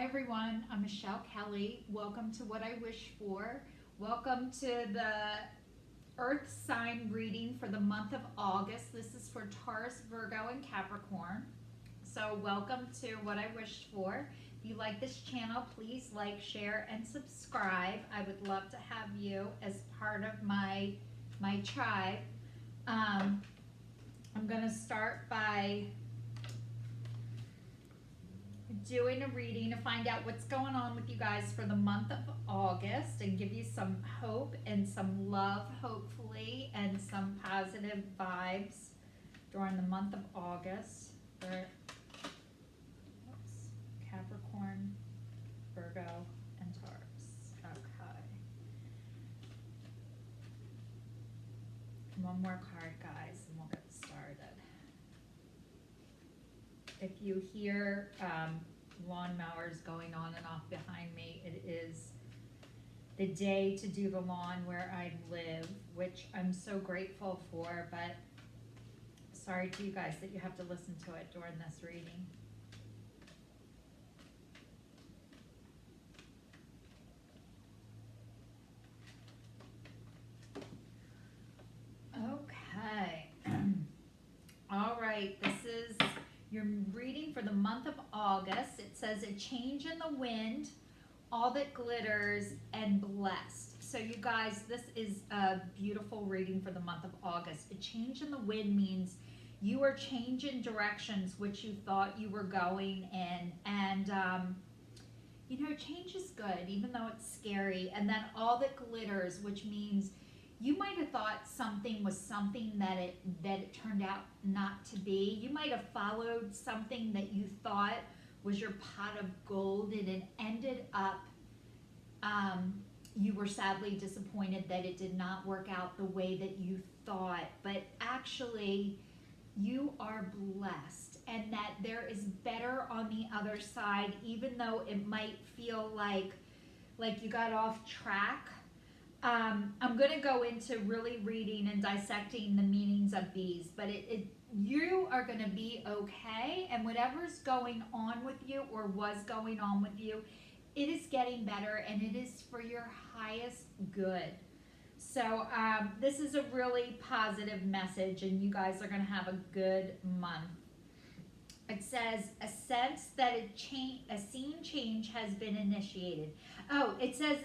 Hi everyone, I'm Michelle Kelly. Welcome to What I Wish For. Welcome to the Earth sign reading for the month of August. This is for Taurus, Virgo, and Capricorn. So welcome to What I Wished For. If you like this channel, please like, share, and subscribe. I would love to have you as part of my tribe. I'm going to start by doing a reading to find out what's going on with you guys for the month of August and give you some hope and some love, hopefully, and some positive vibes during the month of August for Capricorn, Virgo, and Taurus. Okay. One more card, guys, and we'll get started. If you hear lawnmowers going on and off behind me, it is the day to do the lawn where I live, which I'm so grateful for, but sorry to you guys that you have to listen to it during this reading. Okay. All right, this is your reading for the month of August. It says a change in the wind, all that glitters, and blessed. So you guys, this is a beautiful reading for the month of August. A change in the wind means you are changing directions which you thought you were going in. And, you know, change is good, even though it's scary. And then all that glitters, which means you might have thought something was something that it turned out not to be. You might have followed something that you thought was your pot of gold, and it ended up, you were sadly disappointed that it did not work out the way that you thought. But actually, you are blessed, and that there is better on the other side, even though it might feel like you got off track. I'm going to go into really reading and dissecting the meanings of these, but you are going to be okay, and whatever's going on with you or was going on with you, it is getting better, and it is for your highest good. So this is a really positive message, and you guys are going to have a good month. It says a sense that a scene change has been initiated. Oh, it says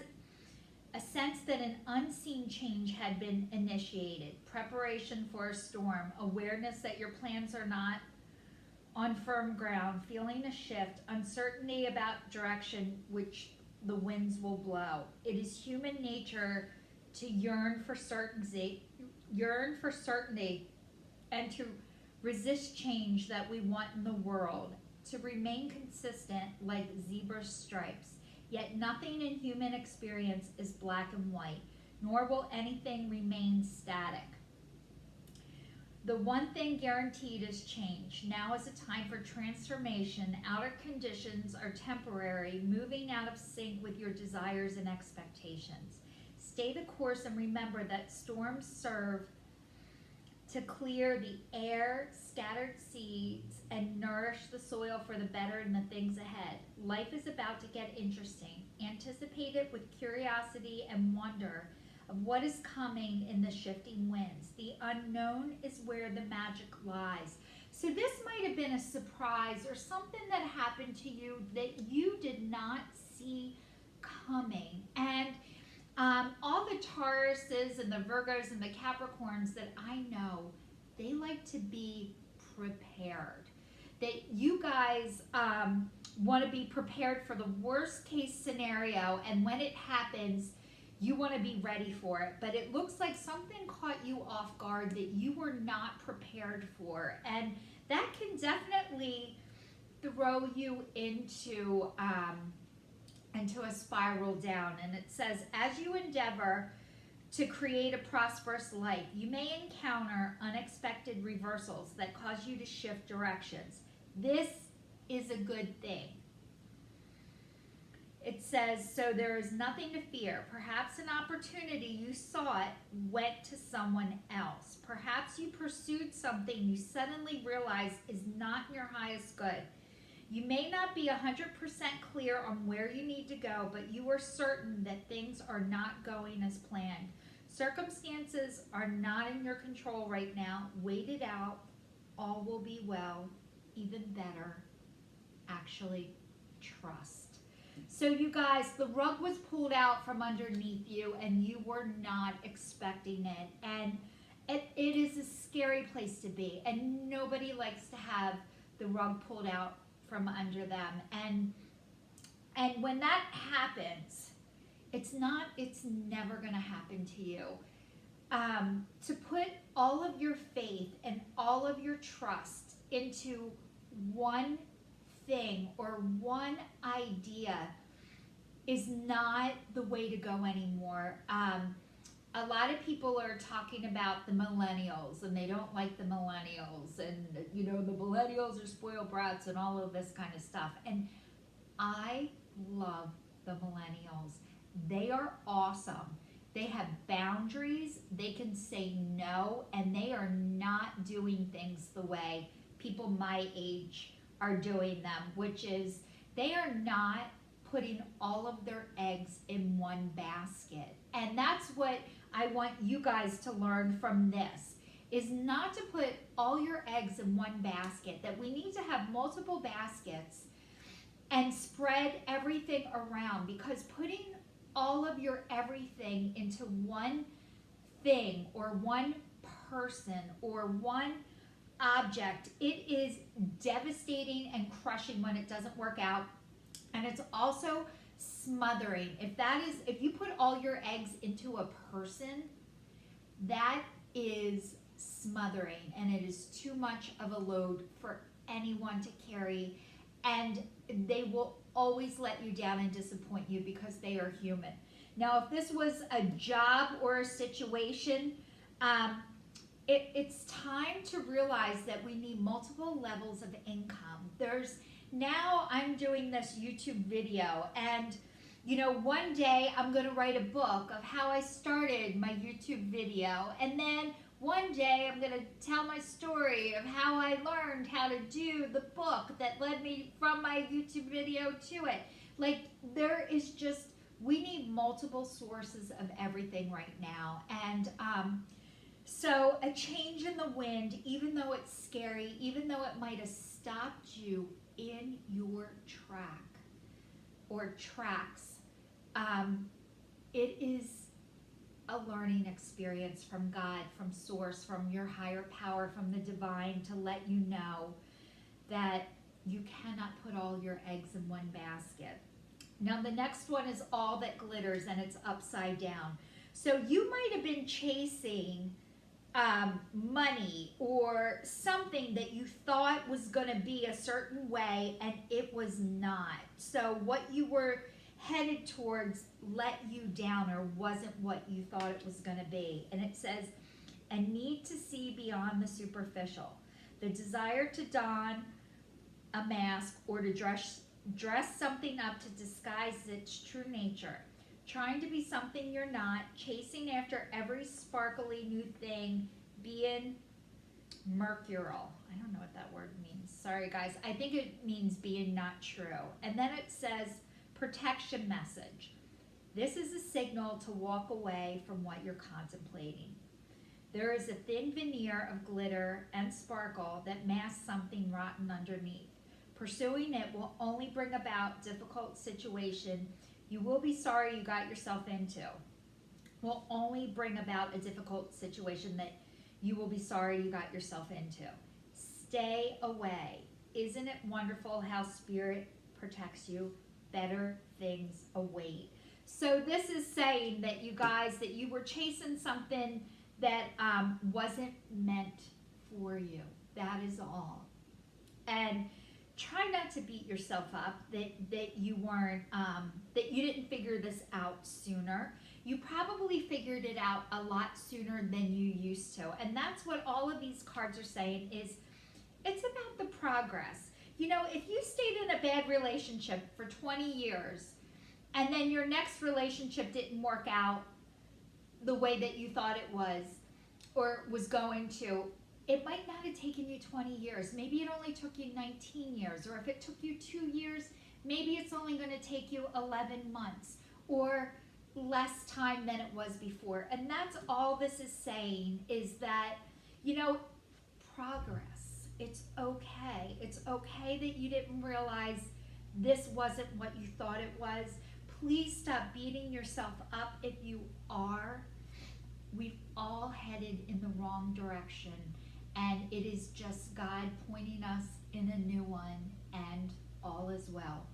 a sense that an unseen change had been initiated, preparation for a storm, awareness that your plans are not on firm ground, feeling a shift, uncertainty about direction which the winds will blow. It is human nature to yearn for certainty, and to resist change that we want in the world, to remain consistent like zebra stripes. Yet nothing in human experience is black and white, nor will anything remain static. The one thing guaranteed is change. Now is a time for transformation. Outer conditions are temporary, moving out of sync with your desires and expectations. Stay the course and remember that storms serve to clear the air, scattered seeds, and nourish the soil for the better and the things ahead. Life is about to get interesting. Anticipate it with curiosity and wonder of what is coming in the shifting winds. The unknown is where the magic lies. So this might have been a surprise or something that happened to you that you did not see coming. And all the Tauruses and the Virgos and the Capricorns that I know, they like to be prepared. That you guys want to be prepared for the worst case scenario, and when it happens, you want to be ready for it. But it looks like something caught you off guard that you were not prepared for, and that can definitely throw you into a spiral down. And it says, as you endeavor to create a prosperous life, you may encounter unexpected reversals that cause you to shift directions. This is a good thing. It says, so there is nothing to fear. Perhaps an opportunity you sought went to someone else. Perhaps you pursued something you suddenly realized is not in your highest good. You may not be 100% clear on where you need to go, but you are certain that things are not going as planned. Circumstances are not in your control right now. Wait it out. All will be well, even better. Actually, trust. So you guys, the rug was pulled out from underneath you and you were not expecting it. And it is a scary place to be. And nobody likes to have the rug pulled out from under them. And when that happens, it's never going to happen to you. To put all of your faith and all of your trust into one thing or one idea is not the way to go anymore. A lot of people are talking about the millennials and they don't like the millennials and the millennials are spoiled brats and all of this kind of stuff. And I love the millennials. They are awesome. They have boundaries, they can say no, and they are not doing things the way people my age are doing them, which is they are not putting all of their eggs in one basket. And that's what I want you guys to learn from this, is not to put all your eggs in one basket, that we need to have multiple baskets and spread everything around, because putting all of your everything into one thing or one person or one object, it is devastating and crushing when it doesn't work out. And it's also smothering. If you put all your eggs into a person, that is smothering, and it is too much of a load for anyone to carry, and they will always let you down and disappoint you because they are human. Now, if this was a job or a situation, it's time to realize that we need multiple levels of income. Now I'm doing this YouTube video, and one day I'm going to write a book of how I started my YouTube video, and then one day I'm going to tell my story of how I learned how to do the book that led me from my YouTube video to it. Like, we need multiple sources of everything right now. And so a change in the wind, even though it's scary, even though it might have stopped you in your track or tracks, it is a learning experience from God, from Source, from your higher power, from the divine, to let you know that you cannot put all your eggs in one basket. Now the next one is all that glitters, and it's upside down. So you might have been chasing money or something that you thought was going to be a certain way, and it was not. So what you were headed towards let you down or wasn't what you thought it was going to be. And it says, a need to see beyond the superficial, the desire to don a mask or to dress something up to disguise its true nature, trying to be something you're not, chasing after every sparkly new thing, being mercurial. I don't know what that word means. Sorry guys. I think it means being not true. And then it says, protection message. This is a signal to walk away from what you're contemplating. There is a thin veneer of glitter and sparkle that masks something rotten underneath. Pursuing it will only bring about difficult situation you will be sorry you got yourself into. Will only bring about a difficult situation that you will be sorry you got yourself into. Stay away. Isn't it wonderful how Spirit protects you? Better things await. So this is saying that you guys, that you were chasing something that wasn't meant for you. That is all. And try not to beat yourself up that you weren't, that you didn't figure this out sooner. You probably figured it out a lot sooner than you used to. And that's what all of these cards are saying, is it's about the progress. If you stayed in a bad relationship for 20 years and then your next relationship didn't work out the way that you thought it was or was going to, It might not have taken you 20 years. Maybe it only took you 19 years. Or if it took you 2 years, maybe it's only going to take you 11 months or less time than it was before. And that's all this is saying, is that, progress. It's okay. It's okay that you didn't realize this wasn't what you thought it was. Please stop beating yourself up if you are. We've all headed in the wrong direction, and it is just God pointing us in a new one, and all is well.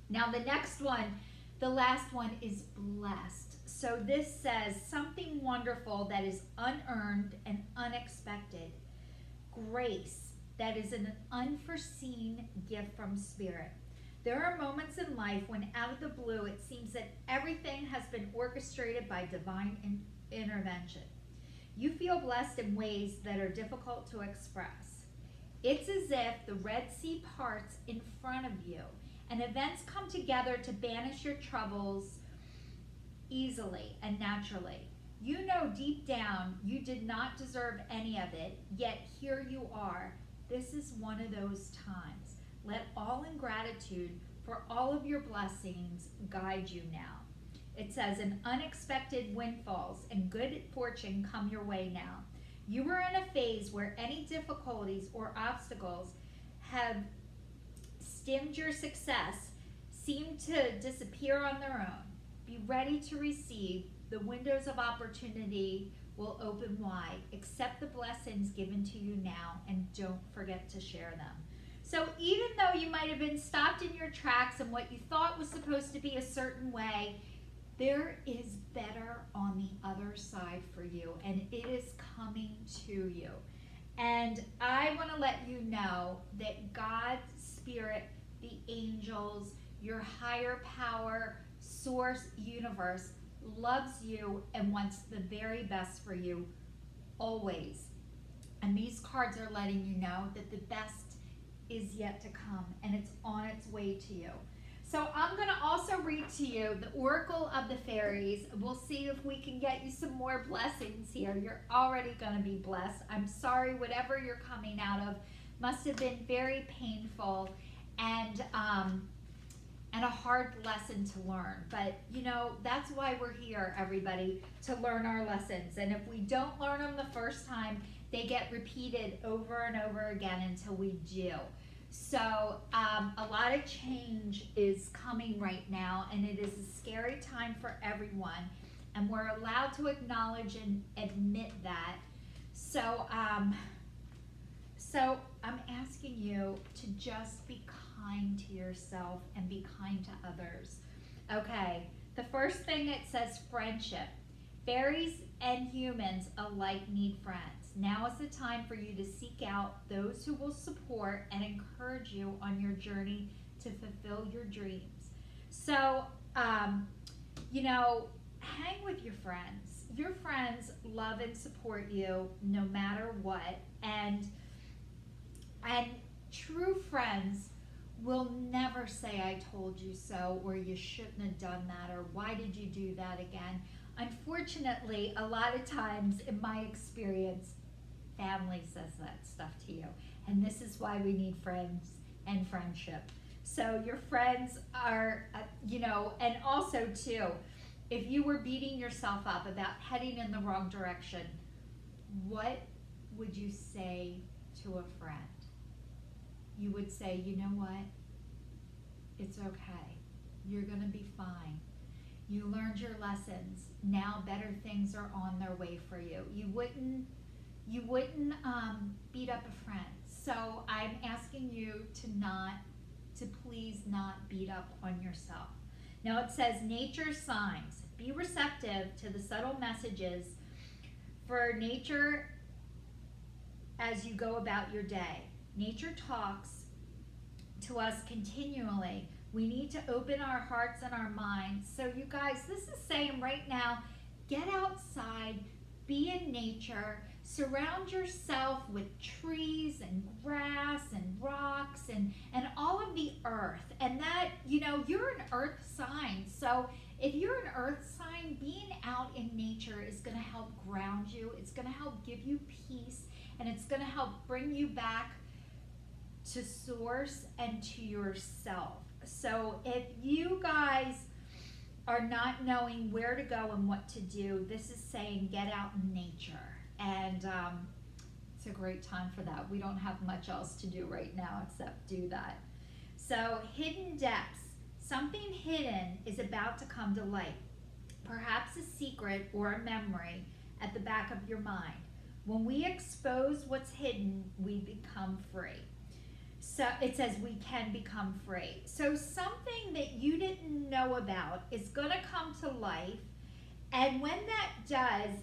Now the next one, the last one, is blessed. So this says something wonderful that is unearned and unexpected. Grace that is an unforeseen gift from Spirit. There are moments in life when out of the blue it seems that everything has been orchestrated by divine intervention. You feel blessed in ways that are difficult to express. It's as if the Red Sea parts in front of you and events come together to banish your troubles easily and naturally. You know deep down you did not deserve any of it, yet here you are. This is one of those times. Let all ingratitude for all of your blessings guide you now. It says, an unexpected windfalls and good fortune come your way now. You were in a phase where any difficulties or obstacles have stemmed your success, seem to disappear on their own. Be ready to receive. The windows of opportunity will open wide. Accept the blessings given to you now, and don't forget to share them. So even though you might have been stopped in your tracks and what you thought was supposed to be a certain way, there is better on the other side for you, and it is coming to you. And I want to let you know that God's Spirit, the angels, your higher power, source, universe, loves you and wants the very best for you always. And these cards are letting you know that the best is yet to come, and it's on its way to you. So I'm going to also read to you the Oracle of the Fairies. We'll see if we can get you some more blessings here. You're already going to be blessed. I'm sorry, whatever you're coming out of must have been very painful and a hard lesson to learn. But, that's why we're here, everybody, to learn our lessons. And if we don't learn them the first time, they get repeated over and over again until we do. So a lot of change is coming right now, and it is a scary time for everyone, and we're allowed to acknowledge and admit that. So I'm asking you to just be kind to yourself and be kind to others. Okay, the first thing, it says friendship. Fairies and humans alike need friends. Now is the time for you to seek out those who will support and encourage you on your journey to fulfill your dreams. So, hang with your friends. Your friends love and support you no matter what. And true friends will never say, I told you so, or you shouldn't have done that, or why did you do that again? Unfortunately, a lot of times in my experience, family says that stuff to you. And this is why we need friends and friendship. So your friends are, and also too, if you were beating yourself up about heading in the wrong direction, what would you say to a friend? You would say, you know what? It's okay. You're going to be fine. You learned your lessons. Now better things are on their way for you. You wouldn't beat up a friend. So I'm asking you to please not beat up on yourself. Now it says nature signs. Be receptive to the subtle messages for nature as you go about your day. Nature talks to us continually. We need to open our hearts and our minds. So you guys, this is saying right now, get outside, be in nature, surround yourself with trees and grass and rocks and all of the earth. And that, you're an earth sign. So if you're an earth sign, being out in nature is going to help ground you. It's going to help give you peace. and it's going to help bring you back to source and to yourself. So if you guys are not knowing where to go and what to do, this is saying get out in nature. And it's a great time for that. We don't have much else to do right now except do that. So hidden depths. Something hidden is about to come to light. Perhaps a secret or a memory at the back of your mind. When we expose what's hidden, we become free. So it says we can become free. So something that you didn't know about is going to come to life. And when that does,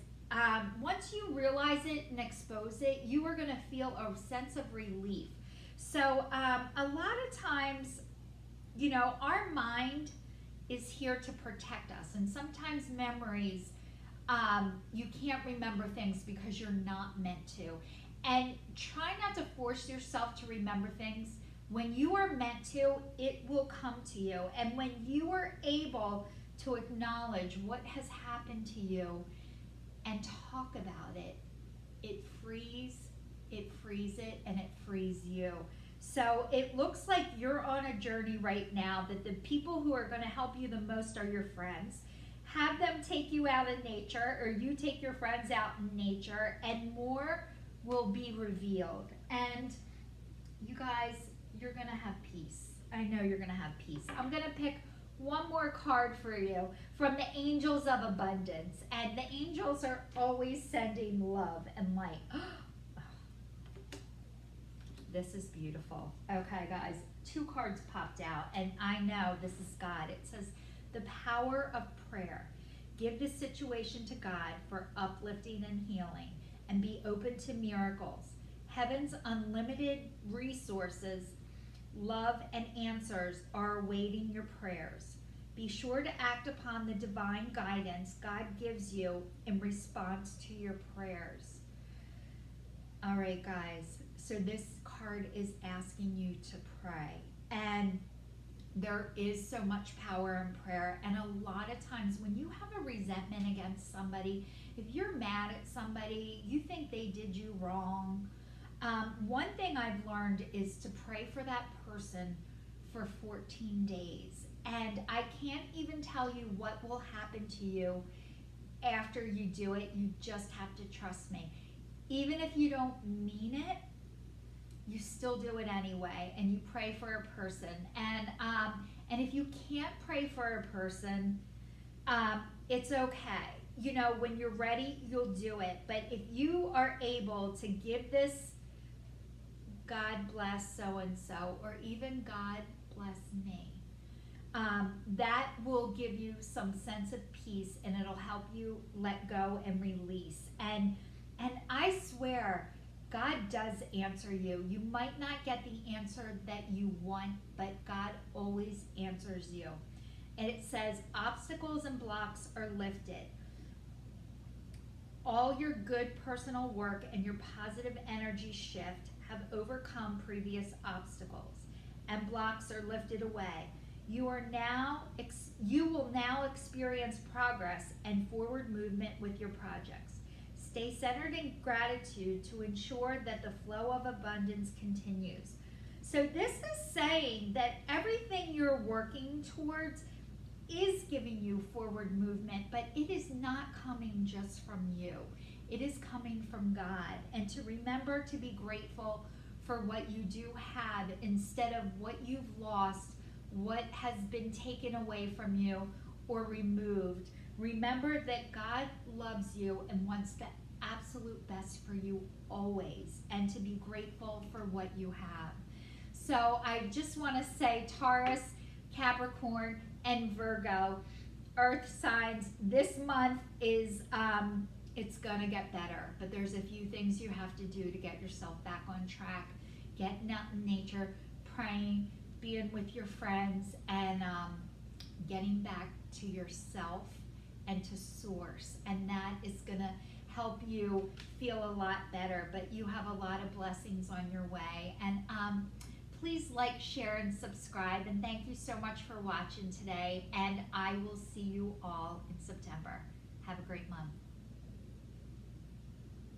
once you realize it and expose it, you are going to feel a sense of relief. So a lot of times, you know, our mind is here to protect us. And sometimes memories, you can't remember things because you're not meant to. And try not to force yourself to remember things. When you are meant to, it will come to you. And when you are able to acknowledge what has happened to you and talk about it, it frees it, and it frees you. So it looks like you're on a journey right now that the people who are going to help you the most are your friends. Have them take you out in nature, or you take your friends out in nature, and more will be revealed. And you guys, you're going to have peace. I know you're going to have peace. I'm going to pick one more card for you from the Angels of Abundance. And the angels are always sending love and light. This is beautiful. Okay, guys, 2 cards popped out, and I know this is God. It says, the power of prayer. Give the situation to God for uplifting and healing, and be open to miracles. Heaven's unlimited resources, love, and answers are awaiting your prayers. Be sure to act upon the divine guidance God gives you in response to your prayers. All right, guys, so this card is asking you to pray. And there is so much power in prayer. And a lot of times when you have a resentment against somebody, if you're mad at somebody, you think they did you wrong, one thing I've learned is to pray for that person for 14 days. And I can't even tell you what will happen to you after you do it. You just have to trust me. Even if you don't mean it, you still do it anyway, and you pray for a person. And if you can't pray for a person, it's okay. You know, when you're ready, you'll do it. But if you are able to give this, God bless so-and-so, or even God bless me, that will give you some sense of peace, and it'll help you let go and release. And I swear, God does answer you. You might not get the answer that you want, but God always answers you. And it says, obstacles and blocks are lifted. All your good personal work and your positive energy shift have overcome previous obstacles, and blocks are lifted away. You will now experience progress and forward movement with your projects. Stay centered in gratitude to ensure that the flow of abundance continues. So this is saying that everything you're working towards is giving you forward movement, but it is not coming just from you. It is coming from God. And to remember to be grateful for what you do have instead of what you've lost, what has been taken away from you or removed. Remember that God loves you and wants the absolute best for you always, and to be grateful for what you have. So I just want to say, Taurus, Capricorn, and Virgo, earth signs, this month is, it's going to get better, but there's a few things you have to do to get yourself back on track. Getting out in nature, praying, being with your friends, and getting back to yourself and to source. And that is going to help you feel a lot better, but you have a lot of blessings on your way. And please like, share, and subscribe. And thank you so much for watching today. And I will see you all in September. Have a great month.